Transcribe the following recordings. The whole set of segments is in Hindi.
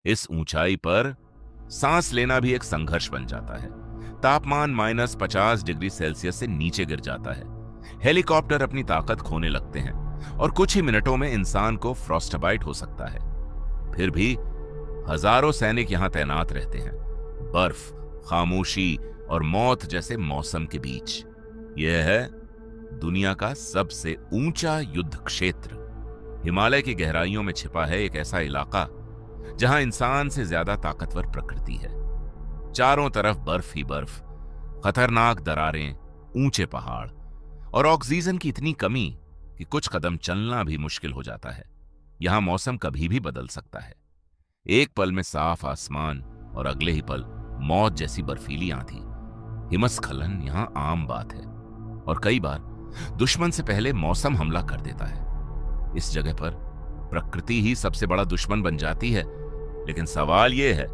इस ऊंचाई पर सांस लेना भी एक संघर्ष बन जाता है। तापमान -50 डिग्री सेल्सियस से नीचे गिर जाता है। हेलीकॉप्टर अपनी ताकत खोने लगते हैं और कुछ ही मिनटों में इंसान को फ्रॉस्टबाइट हो सकता है। फिर भी हजारों सैनिक यहां तैनात रहते हैं, बर्फ, खामोशी और मौत जैसे मौसम के बीच। यह है दुनिया का सबसे ऊंचा युद्ध क्षेत्र। हिमालय की गहराइयों में छिपा है एक ऐसा इलाका जहां इंसान से ज्यादा ताकतवर प्रकृति है। चारों तरफ बर्फ ही बर्फ, खतरनाक दरारें, ऊंचे पहाड़ और ऑक्सीजन की इतनी कमी कि कुछ कदम चलना भी मुश्किल हो जाता है। यहां मौसम कभी भी बदल सकता है। एक पल में साफ आसमान और अगले ही पल मौत जैसी बर्फीली आंधी। हिमस्खलन यहां आम बात है और कई बार दुश्मन से पहले मौसम हमला कर देता है। इस जगह पर प्रकृति ही सबसे बड़ा दुश्मन बन जाती है। लेकिन सवाल यह है,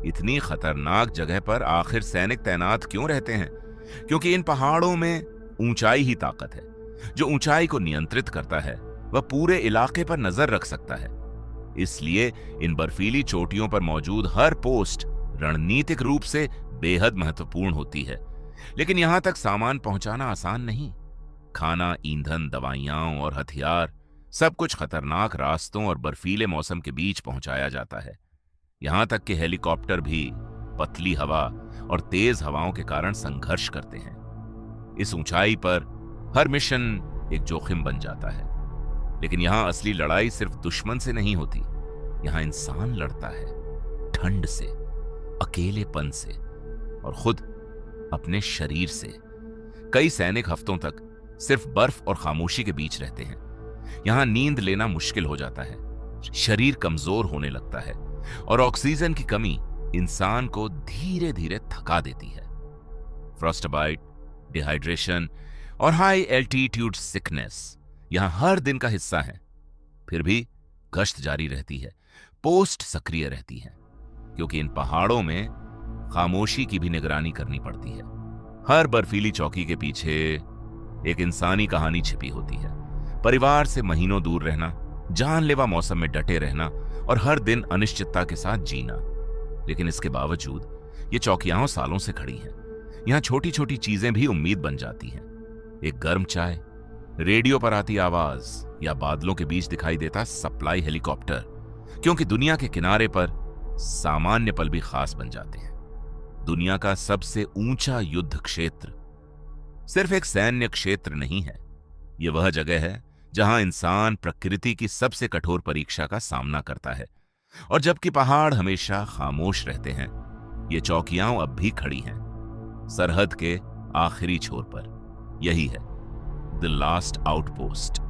इतनी खतरनाक जगह पर आखिर सैनिक तैनात क्यों रहते हैं? क्योंकि इन पहाड़ों में ऊंचाई ही ताकत है। जो ऊंचाई को नियंत्रित करता है वह पूरे इलाके पर नजर रख सकता है। इसलिए इन बर्फीली चोटियों पर मौजूद हर पोस्ट रणनीतिक रूप से बेहद महत्वपूर्ण होती है। लेकिन यहां तक सामान पहुंचाना आसान नहीं। खाना, ईंधन, दवाइयां और हथियार सब कुछ खतरनाक रास्तों और बर्फीले मौसम के बीच पहुंचाया जाता है। यहां तक कि हेलीकॉप्टर भी पतली हवा और तेज हवाओं के कारण संघर्ष करते हैं। इस ऊंचाई पर हर मिशन एक जोखिम बन जाता है। लेकिन यहां असली लड़ाई सिर्फ दुश्मन से नहीं होती। यहां इंसान लड़ता है ठंड से, अकेलेपन से और खुद अपने शरीर से। कई सैनिक हफ्तों तक सिर्फ बर्फ और खामोशी के बीच रहते हैं। यहां नींद लेना मुश्किल हो जाता है, शरीर कमजोर होने लगता है और ऑक्सीजन की कमी इंसान को धीरे धीरे थका देती है। फ्रॉस्टबाइट, डिहाइड्रेशन और हाई एल्टीट्यूड सिकनेस यहां हर दिन का हिस्सा है। फिर भी गश्त जारी रहती है, पोस्ट सक्रिय रहती है, क्योंकि इन पहाड़ों में खामोशी की भी निगरानी करनी पड़ती है। हर बर्फीली चौकी के पीछे एक इंसानी कहानी छिपी होती है। परिवार से महीनों दूर रहना, जानलेवा मौसम में डटे रहना और हर दिन अनिश्चितता के साथ जीना। लेकिन इसके बावजूद ये चौकियां सालों से खड़ी हैं। यहां छोटी छोटी चीजें भी उम्मीद बन जाती हैं। एक गर्म चाय, रेडियो पर आती आवाज या बादलों के बीच दिखाई देता सप्लाई हेलीकॉप्टर, क्योंकि दुनिया के किनारे पर सामान्य पल भी खास बन जाते हैं। दुनिया का सबसे ऊंचा युद्ध क्षेत्र सिर्फ एक सैन्य क्षेत्र नहीं है। यह वह जगह है जहां इंसान प्रकृति की सबसे कठोर परीक्षा का सामना करता है। और जबकि पहाड़ हमेशा खामोश रहते हैं, ये चौकियां अब भी खड़ी हैं, सरहद के आखिरी छोर पर। यही है द लास्ट आउटपोस्ट।